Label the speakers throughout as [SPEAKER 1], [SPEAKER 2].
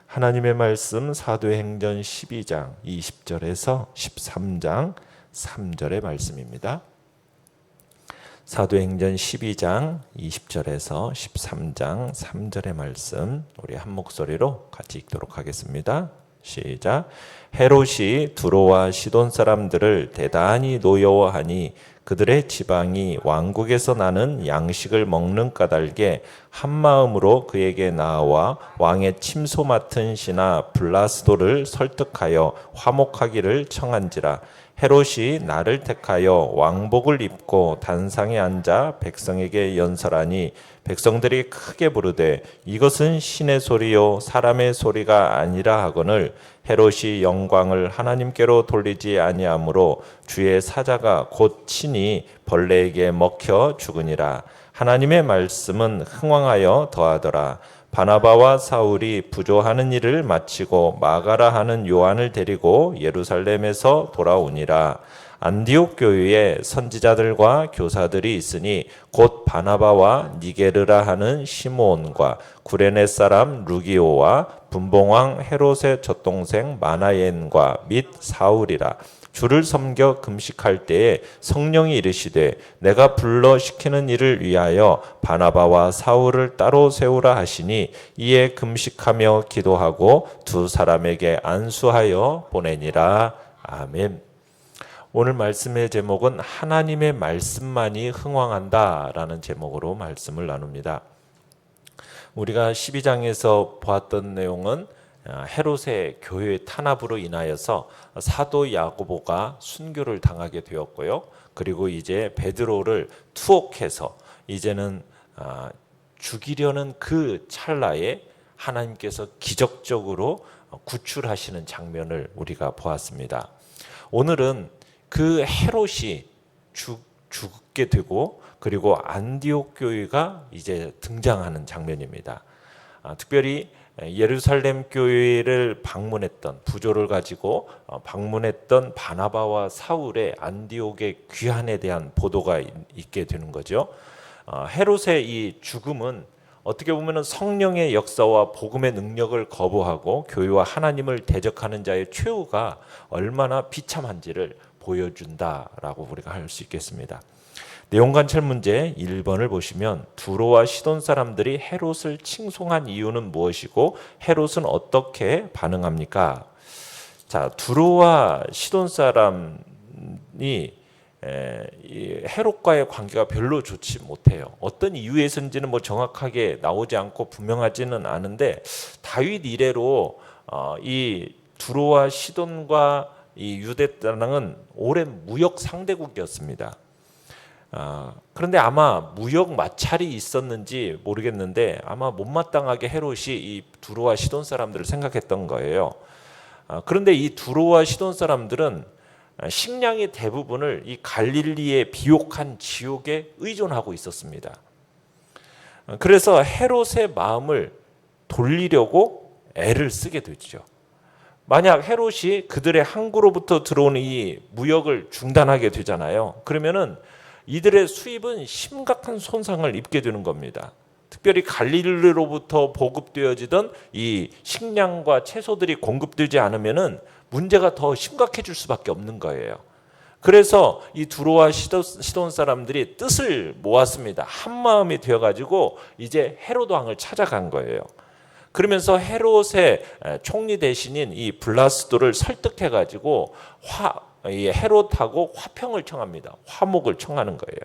[SPEAKER 1] 하나님의 말씀 사도행전 12장 20절에서 13장 3절의 말씀입니다. 사도행전 12장 20절에서 13장 3절의 말씀 우리 한 목소리로 같이 읽도록 하겠습니다. 시작. 헤롯이 두로와 시돈 사람들을 대단히 노여워하니 그들의 지방이 왕국에서 나는 양식을 먹는 까닭에 한마음으로 그에게 나와 왕의 침소 맡은 신하 블라스도를 설득하여 화목하기를 청한지라. 헤롯이 나를 택하여 왕복을 입고 단상에 앉아 백성에게 연설하니 백성들이 크게 부르되 이것은 신의 소리요 사람의 소리가 아니라 하거늘 헤롯이 영광을 하나님께로 돌리지 아니하므로 주의 사자가 곧 친히 벌레에게 먹혀 죽으니라. 하나님의 말씀은 흥왕하여 더하더라. 바나바와 사울이 부조하는 일을 마치고 마가라 하는 요한을 데리고 예루살렘에서 돌아오니라. 안디옥 교회에 선지자들과 교사들이 있으니 곧 바나바와 니게르라 하는 시므온과 구레네 사람 루기오와 분봉왕 헤롯의 젖동생 마나엔과 및 사울이라. 주를 섬겨 금식할 때에 성령이 이르시되 내가 불러 시키는 일을 위하여 바나바와 사울을 따로 세우라 하시니 이에 금식하며 기도하고 두 사람에게 안수하여 보내니라. 아멘. 오늘 말씀의 제목은 하나님의 말씀만이 흥왕한다라는 제목으로 말씀을 나눕니다. 우리가 12장에서 보았던 내용은 헤롯의 교회 탄압으로 인하여서 사도 야고보가 순교를 당하게 되었고요. 그리고 이제 베드로를 투옥해서 이제는 죽이려는 그 찰나에 하나님께서 기적적으로 구출하시는 장면을 우리가 보았습니다. 오늘은 그 헤롯이 죽게 되고 그리고 안디옥 교회가 이제 등장하는 장면입니다. 특별히 예루살렘 교회를 방문했던 부조를 가지고 방문했던 바나바와 사울의 안디옥의 귀환에 대한 보도가 있게 되는 거죠. 헤롯의 이 죽음은 어떻게 보면 성령의 역사와 복음의 능력을 거부하고 교회와 하나님을 대적하는 자의 최후가 얼마나 비참한지를 보여준다라고 우리가 할 수 있겠습니다. 내용 관찰 문제 1번을 보시면 두로와 시돈 사람들이 헤롯을 칭송한 이유는 무엇이고 헤롯은 어떻게 반응합니까? 자, 두로와 시돈 사람이 헤롯과의 관계가 별로 좋지 못해요. 어떤 이유에서인지는 정확하게 나오지 않고 분명하지는 않은데 다윗 이래로 이 두로와 시돈과 이 유대 땅은 오랜 무역 상대국이었습니다. 그런데 아마 무역 마찰이 있었는지 모르겠는데 아마 못마땅하게 헤롯이 이 두로와 시돈 사람들을 생각했던 거예요. 그런데 이 두로와 시돈 사람들은 식량의 대부분을 이 갈릴리의 비옥한 지옥에 의존하고 있었습니다. 그래서 헤롯의 마음을 돌리려고 애를 쓰게 되죠. 만약 헤롯이 그들의 항구로부터 들어오는 이 무역을 중단하게 되잖아요. 그러면은 이들의 수입은 심각한 손상을 입게 되는 겁니다. 특별히 갈릴리로부터 보급되어지던 이 식량과 채소들이 공급되지 않으면은 문제가 더 심각해질 수밖에 없는 거예요. 그래서 이 두로와 시돈 사람들이 뜻을 모았습니다. 한 마음이 되어가지고 이제 헤롯 왕을 찾아간 거예요. 그러면서 헤롯의 총리 대신인 이 블라스도를 설득해가지고 이 헤롯하고 화평을 청합니다. 화목을 청하는 거예요.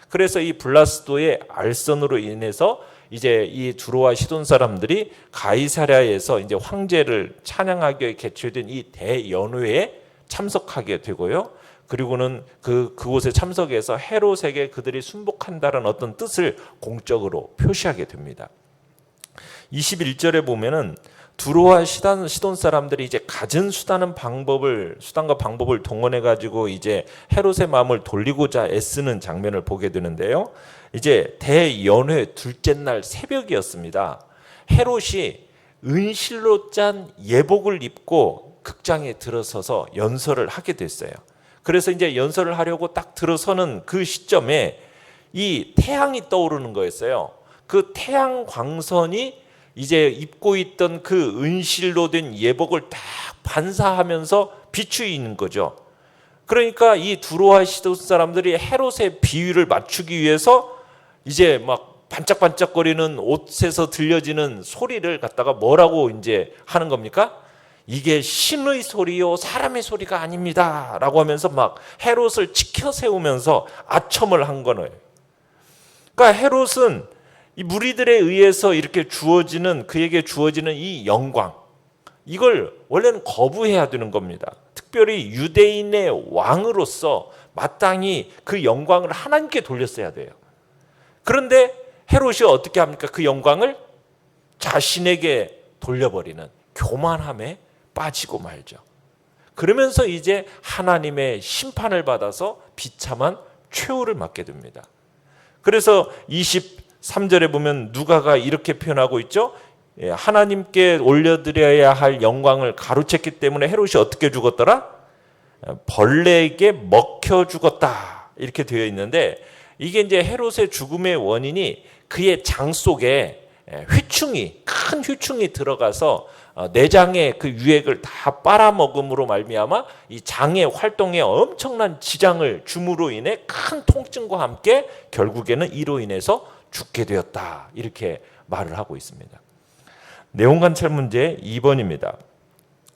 [SPEAKER 1] 그래서 이 블라스도의 알선으로 인해서 이제 이 두로와 시돈 사람들이 가이사랴에서 이제 황제를 찬양하기 위해 개최된 이 대연회에 참석하게 되고요. 그리고는 그곳에 참석해서 헤롯에게 그들이 순복한다는 어떤 뜻을 공적으로 표시하게 됩니다. 21절에 보면은 두로와 시돈 사람들이 이제 가진 수단과 방법을 동원해 가지고 이제 헤롯의 마음을 돌리고자 애쓰는 장면을 보게 되는데요. 이제 대연회 둘째 날 새벽이었습니다. 헤롯이 은실로 짠 예복을 입고 극장에 들어서서 연설을 하게 됐어요. 그래서 이제 연설을 하려고 딱 들어서는 그 시점에 이 태양이 떠오르는 거였어요. 그 태양 광선이 이제 입고 있던 그 은실로 된 예복을 딱 반사하면서 비추이는 거죠. 그러니까 이 두로와 시돈 사람들이 헤롯의 비위를 맞추기 위해서 이제 막 반짝반짝거리는 옷에서 들려지는 소리를 갖다가 뭐라고 이제 하는 겁니까? 이게 신의 소리요 사람의 소리가 아닙니다 라고 하면서 막 헤롯을 치켜 세우면서 아첨을 한 거예요. 그러니까 헤롯은 이 무리들에 의해서 이렇게 그에게 주어지는 이 영광, 이걸 원래는 거부해야 되는 겁니다. 특별히 유대인의 왕으로서 마땅히 그 영광을 하나님께 돌렸어야 돼요. 그런데 헤롯이 어떻게 합니까? 그 영광을 자신에게 돌려버리는 교만함에 빠지고 말죠. 그러면서 이제 하나님의 심판을 받아서 비참한 최후를 맞게 됩니다. 그래서 23절에 보면 누가가 이렇게 표현하고 있죠. 하나님께 올려드려야 할 영광을 가로챘기 때문에 헤롯이 어떻게 죽었더라? 벌레에게 먹혀 죽었다 이렇게 되어 있는데, 이게 이제 헤롯의 죽음의 원인이 그의 장 속에 큰 회충이 들어가서 내장의 그 유액을 다 빨아먹음으로 말미암아 이 장의 활동에 엄청난 지장을 줌으로 인해 큰 통증과 함께 결국에는 이로 인해서 죽게 되었다 이렇게 말을 하고 있습니다. 내용 관찰 문제 2번입니다.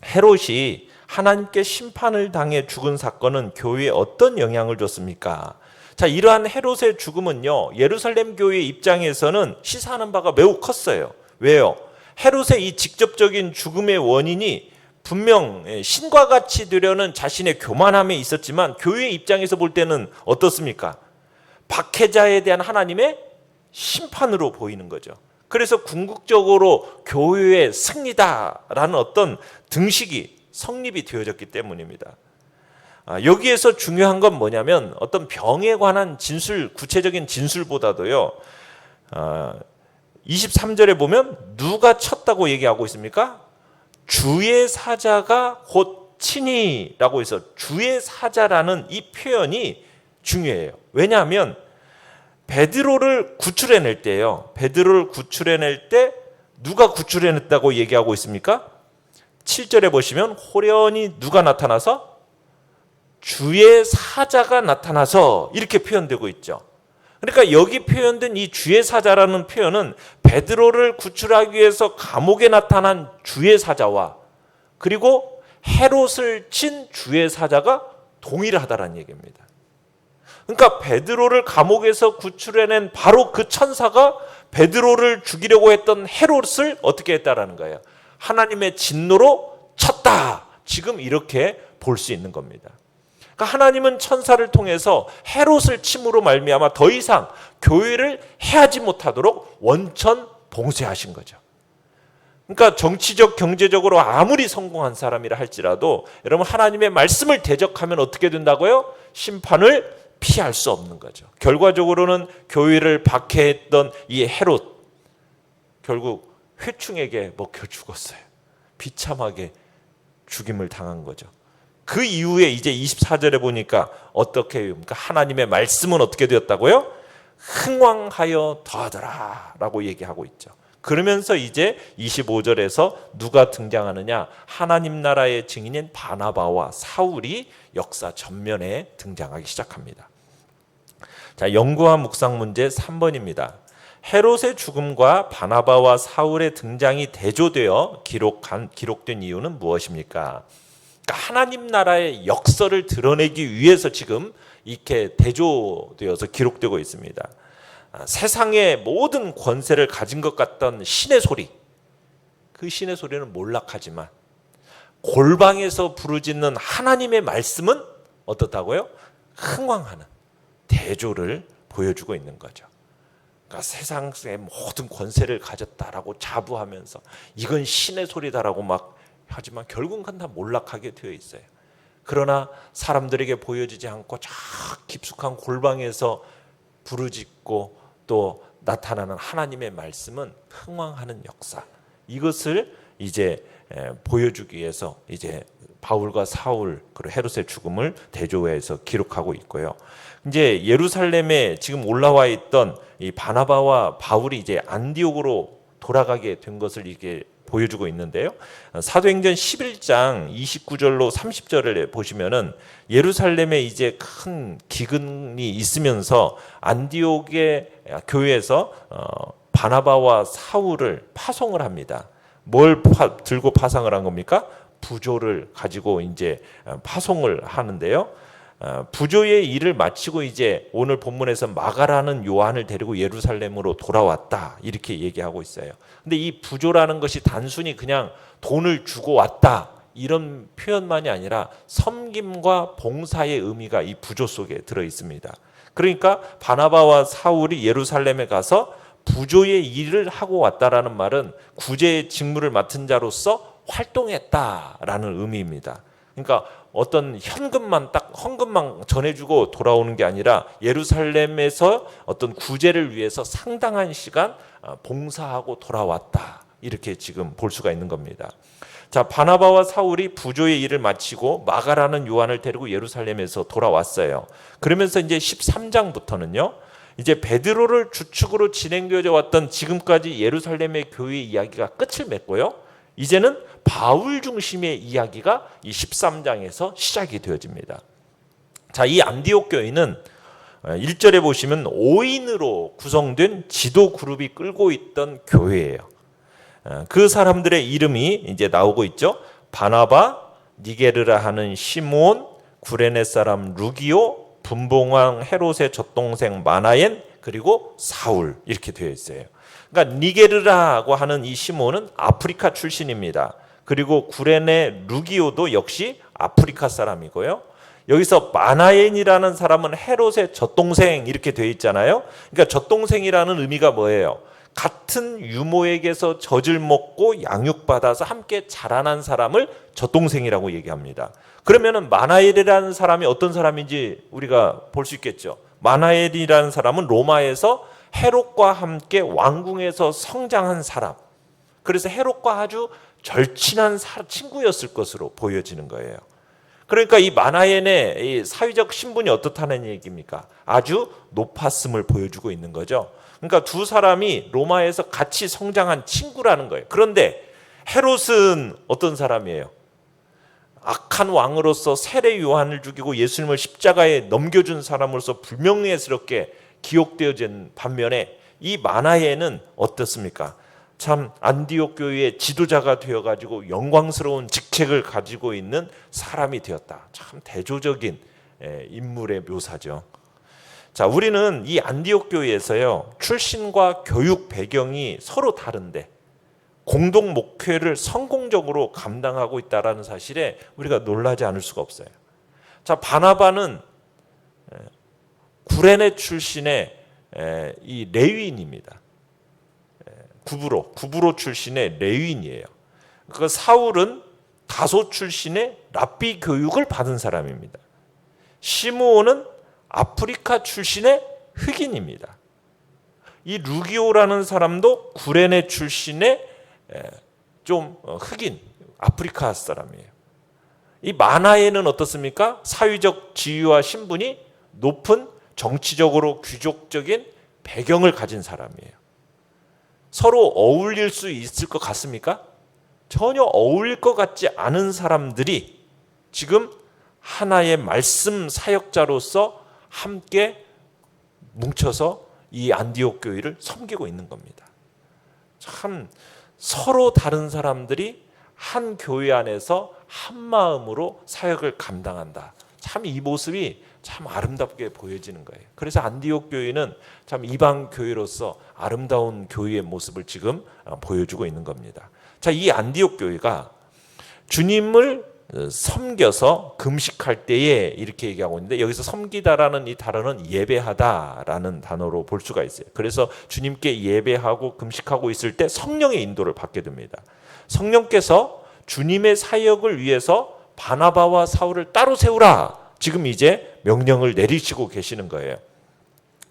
[SPEAKER 1] 헤롯이 하나님께 심판을 당해 죽은 사건은 교회에 어떤 영향을 줬습니까? 자, 이러한 헤롯의 죽음은요, 예루살렘 교회의 입장에서는 시사하는 바가 매우 컸어요. 왜요? 헤롯의 이 직접적인 죽음의 원인이 분명 신과 같이 되려는 자신의 교만함에 있었지만 교회의 입장에서 볼 때는 어떻습니까? 박해자에 대한 하나님의 심판으로 보이는 거죠. 그래서 궁극적으로 교회의 승리다라는 어떤 등식이 성립이 되어졌기 때문입니다. 여기에서 중요한 건 뭐냐면 어떤 병에 관한 구체적인 진술보다도요, 23절에 보면 누가 쳤다고 얘기하고 있습니까? 주의 사자가 곧 치니라고 해서 주의 사자라는 이 표현이 중요해요. 왜냐하면 베드로를 구출해낼 때요, 베드로를 구출해낼 때 누가 구출해냈다고 얘기하고 있습니까? 7절에 보시면 호련히 누가 나타나서? 주의 사자가 나타나서 이렇게 표현되고 있죠. 그러니까 여기 표현된 이 주의 사자라는 표현은 베드로를 구출하기 위해서 감옥에 나타난 주의 사자와 그리고 헤롯을 친 주의 사자가 동일하다는 얘기입니다. 그러니까 베드로를 감옥에서 구출해낸 바로 그 천사가 베드로를 죽이려고 했던 헤롯을 어떻게 했다라는 거예요. 하나님의 진노로 쳤다. 지금 이렇게 볼 수 있는 겁니다. 그러니까 하나님은 천사를 통해서 헤롯을 침으로 말미암아 더 이상 교회를 해하지 못하도록 원천 봉쇄하신 거죠. 그러니까 정치적, 경제적으로 아무리 성공한 사람이라 할지라도 여러분 하나님의 말씀을 대적하면 어떻게 된다고요? 심판을 피할 수 없는 거죠. 결과적으로는 교회를 박해했던 이 헤롯 결국 회충에게 먹혀 죽었어요. 비참하게 죽임을 당한 거죠. 그 이후에 이제 24절에 보니까 어떻게 합니까? 하나님의 말씀은 어떻게 되었다고요? 흥왕하여 더하더라 라고 얘기하고 있죠. 그러면서 이제 25절에서 누가 등장하느냐? 하나님 나라의 증인인 바나바와 사울이 역사 전면에 등장하기 시작합니다. 자, 연구와 묵상 문제 3번입니다. 헤롯의 죽음과 바나바와 사울의 등장이 대조되어 기록된 이유는 무엇입니까? 그러니까 하나님 나라의 역사를 드러내기 위해서 지금 이렇게 대조되어서 기록되고 있습니다. 세상의 모든 권세를 가진 것 같던 신의 소리, 그 신의 소리는 몰락하지만 골방에서 부르짖는 하나님의 말씀은 어떻다고요? 흥왕하는 대조를 보여주고 있는 거죠. 그러니까 세상의 모든 권세를 가졌다라고 자부하면서 이건 신의 소리다라고 막 하지만 결국은 다 몰락하게 되어 있어요. 그러나 사람들에게 보여지지 않고 저 깊숙한 골방에서 부르짖고 또 나타나는 하나님의 말씀은 흥왕하는 역사, 이것을 이제 보여주기 위해서 이제 바울과 사울 그리고 헤롯의 죽음을 대조해서 기록하고 있고요. 이제 예루살렘에 지금 올라와 있던 이 바나바와 바울이 이제 안디옥으로 돌아가게 된 것을 이게 보여주고 있는데요. 사도행전 11장 29절로 30절을 보시면은 예루살렘에 이제 큰 기근이 있으면서 안디옥의 교회에서 바나바와 사울을 파송을 합니다. 뭘 들고 파송을 한 겁니까? 부조를 가지고 이제 파송을 하는데요. 부조의 일을 마치고 이제 오늘 본문에서 마가라는 요한을 데리고 예루살렘으로 돌아왔다 이렇게 얘기하고 있어요. 근데 이 부조라는 것이 단순히 그냥 돈을 주고 왔다 이런 표현만이 아니라 섬김과 봉사의 의미가 이 부조 속에 들어 있습니다. 그러니까 바나바와 사울이 예루살렘에 가서 부조의 일을 하고 왔다라는 말은 구제의 직무를 맡은 자로서 활동했다라는 의미입니다. 그러니까 어떤 헌금만 전해주고 돌아오는 게 아니라 예루살렘에서 어떤 구제를 위해서 상당한 시간 봉사하고 돌아왔다. 이렇게 지금 볼 수가 있는 겁니다. 자, 바나바와 사울이 부조의 일을 마치고 마가라는 요한을 데리고 예루살렘에서 돌아왔어요. 그러면서 이제 13장부터는요. 이제 베드로를 주축으로 진행되어 왔던 지금까지 예루살렘의 교회 이야기가 끝을 맺고요. 이제는 바울 중심의 이야기가 이 13장에서 시작이 되어집니다. 자, 이 안디옥 교회는 1절에 보시면 5인으로 구성된 지도 그룹이 끌고 있던 교회예요. 그 사람들의 이름이 이제 나오고 있죠. 바나바, 니게르라 하는 시므온, 구레네 사람 루기오, 분봉왕 헤롯의 젖동생 마나엔, 그리고 사울 이렇게 되어 있어요. 그러니까 니게르라고 하는 이 시므온은 아프리카 출신입니다. 그리고 구레네 루기오도 역시 아프리카 사람이고요. 여기서 마나엔이라는 사람은 헤롯의 젖동생 이렇게 되어 있잖아요. 그러니까 젖동생이라는 의미가 뭐예요? 같은 유모에게서 젖을 먹고 양육받아서 함께 자라난 사람을 젖동생이라고 얘기합니다. 그러면은 마나엘이라는 사람이 어떤 사람인지 우리가 볼 수 있겠죠. 마나엘이라는 사람은 로마에서 헤롯과 함께 왕궁에서 성장한 사람. 그래서 헤롯과 아주 절친한 친구였을 것으로 보여지는 거예요. 그러니까 이 마나엔의 이 사회적 신분이 어떻다는 얘기입니까? 아주 높았음을 보여주고 있는 거죠. 그러니까 두 사람이 로마에서 같이 성장한 친구라는 거예요. 그런데 헤롯은 어떤 사람이에요? 악한 왕으로서 세례 요한을 죽이고 예수님을 십자가에 넘겨준 사람으로서 불명예스럽게 기억되어진 반면에 이 마나엔은 어떻습니까? 참 안디옥 교회의 지도자가 되어가지고 영광스러운 직책을 가지고 있는 사람이 되었다. 참 대조적인 인물의 묘사죠. 자, 우리는 이 안디옥 교회에서요, 출신과 교육 배경이 서로 다른데 공동 목회를 성공적으로 감당하고 있다는 사실에 우리가 놀라지 않을 수가 없어요. 자, 바나바는 구레네 출신의 이 레위인입니다. 구브로 출신의 레위인이에요. 그 사울은 다소 출신의 랍비 교육을 받은 사람입니다. 시므온은 아프리카 출신의 흑인입니다. 이 루기오라는 사람도 구레네 출신의 좀 흑인 아프리카 사람이에요. 이 마나엔은 어떻습니까? 사회적 지위와 신분이 높은 정치적으로 귀족적인 배경을 가진 사람이에요. 서로 어울릴 수 있을 것 같습니까? 전혀 어울릴 것 같지 않은 사람들이 지금 하나의 말씀 사역자로서 함께 뭉쳐서 이 안디옥 교회를 섬기고 있는 겁니다. 참 서로 다른 사람들이 한 교회 안에서 한 마음으로 사역을 감당한다. 참 이 모습이 참 아름답게 보여지는 거예요. 그래서 안디옥 교회는 참 이방 교회로서 아름다운 교회의 모습을 지금 보여주고 있는 겁니다. 자, 이 안디옥 교회가 주님을 섬겨서 금식할 때에 이렇게 얘기하고 있는데, 여기서 섬기다라는 이 단어는 예배하다라는 단어로 볼 수가 있어요. 그래서 주님께 예배하고 금식하고 있을 때 성령의 인도를 받게 됩니다. 성령께서 주님의 사역을 위해서 바나바와 사울을 따로 세우라, 지금 이제 명령을 내리시고 계시는 거예요.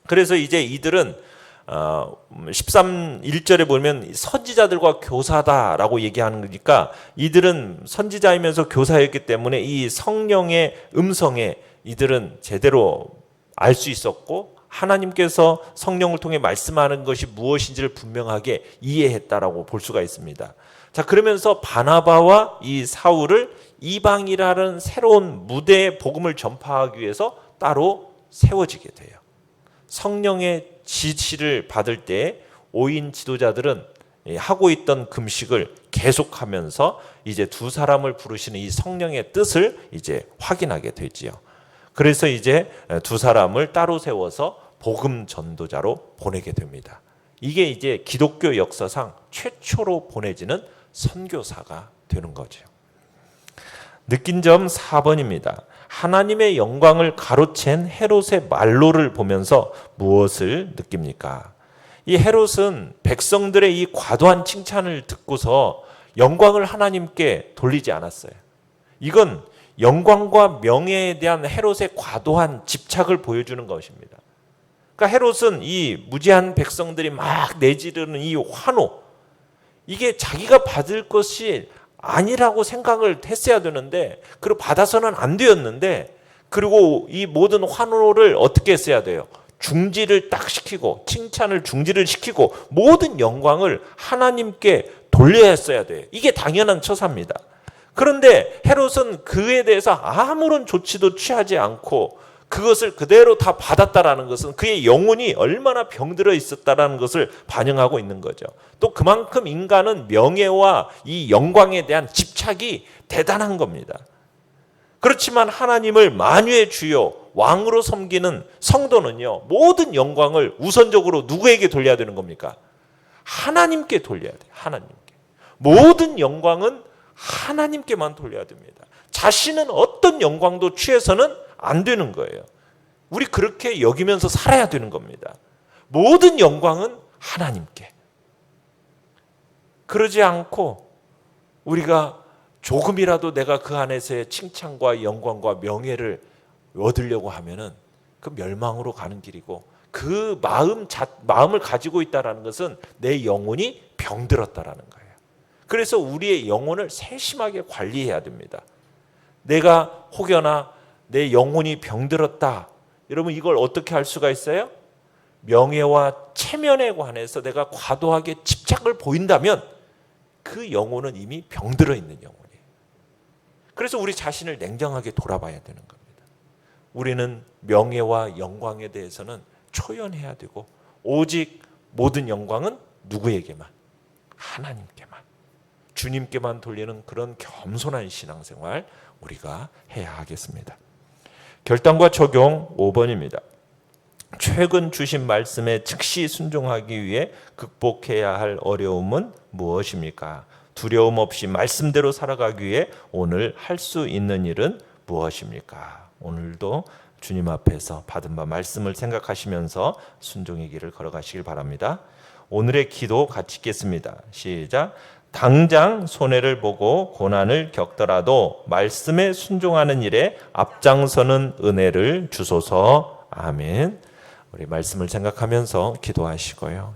[SPEAKER 1] 그래서 이제 이들은 1절에 보면 선지자들과 교사다라고 얘기하는 거니까 이들은 선지자이면서 교사였기 때문에 이 성령의 음성에 이들은 제대로 알 수 있었고 하나님께서 성령을 통해 말씀하는 것이 무엇인지를 분명하게 이해했다라고 볼 수가 있습니다. 자, 그러면서 바나바와 이 사울을 이방이라는 새로운 무대에 복음을 전파하기 위해서 따로 세워지게 돼요. 성령의 지시를 받을 때 5인 지도자들은 하고 있던 금식을 계속하면서 이제 두 사람을 부르시는 이 성령의 뜻을 이제 확인하게 되지요. 그래서 이제 두 사람을 따로 세워서 복음 전도자로 보내게 됩니다. 이게 이제 기독교 역사상 최초로 보내지는 선교사가 되는 거죠. 느낀 점 4번입니다. 하나님의 영광을 가로챈 헤롯의 말로를 보면서 무엇을 느낍니까? 이 헤롯은 백성들의 이 과도한 칭찬을 듣고서 영광을 하나님께 돌리지 않았어요. 이건 영광과 명예에 대한 헤롯의 과도한 집착을 보여주는 것입니다. 그러니까 헤롯은 이 무지한 백성들이 막 내지르는 이 환호, 이게 자기가 받을 것이 아니라고 생각을 했어야 되는데, 그리고 받아서는 안 되었는데, 그리고 이 모든 환호를 어떻게 했어야 돼요? 중지를 딱 시키고, 칭찬을 중지를 시키고, 모든 영광을 하나님께 돌려야 했어야 돼요. 이게 당연한 처사입니다. 그런데 헤롯은 그에 대해서 아무런 조치도 취하지 않고 그것을 그대로 다 받았다라는 것은 그의 영혼이 얼마나 병들어 있었다라는 것을 반영하고 있는 거죠. 또 그만큼 인간은 명예와 이 영광에 대한 집착이 대단한 겁니다. 그렇지만 하나님을 만유의 주요 왕으로 섬기는 성도는요, 모든 영광을 우선적으로 누구에게 돌려야 되는 겁니까? 하나님께 돌려야 돼요. 하나님께. 모든 영광은 하나님께만 돌려야 됩니다. 자신은 어떤 영광도 취해서는 안 되는 거예요. 우리 그렇게 여기면서 살아야 되는 겁니다. 모든 영광은 하나님께. 그러지 않고 우리가 조금이라도 내가 그 안에서의 칭찬과 영광과 명예를 얻으려고 하면은 그 멸망으로 가는 길이고, 그 마음을 가지고 있다라는 것은 내 영혼이 병들었다라는 거예요. 그래서 우리의 영혼을 세심하게 관리해야 됩니다. 내가 혹여나 내 영혼이 병들었다. 여러분, 이걸 어떻게 할 수가 있어요? 명예와 체면에 관해서 내가 과도하게 집착을 보인다면 그 영혼은 이미 병들어 있는 영혼이에요. 그래서 우리 자신을 냉정하게 돌아봐야 되는 겁니다. 우리는 명예와 영광에 대해서는 초연해야 되고, 오직 모든 영광은 누구에게만? 하나님께만, 주님께만 돌리는 그런 겸손한 신앙생활 우리가 해야 하겠습니다. 결단과 적용 5번입니다. 최근 주신 말씀에 즉시 순종하기 위해 극복해야 할 어려움은 무엇입니까? 두려움 없이 말씀대로 살아가기 위해 오늘 할 수 있는 일은 무엇입니까? 오늘도 주님 앞에서 받은 바 말씀을 생각하시면서 순종의 길을 걸어가시길 바랍니다. 오늘의 기도 같이 읽겠습니다. 시작. 당장 손해를 보고 고난을 겪더라도 말씀에 순종하는 일에 앞장서는 은혜를 주소서. 아멘. 우리 말씀을 생각하면서 기도하시고요.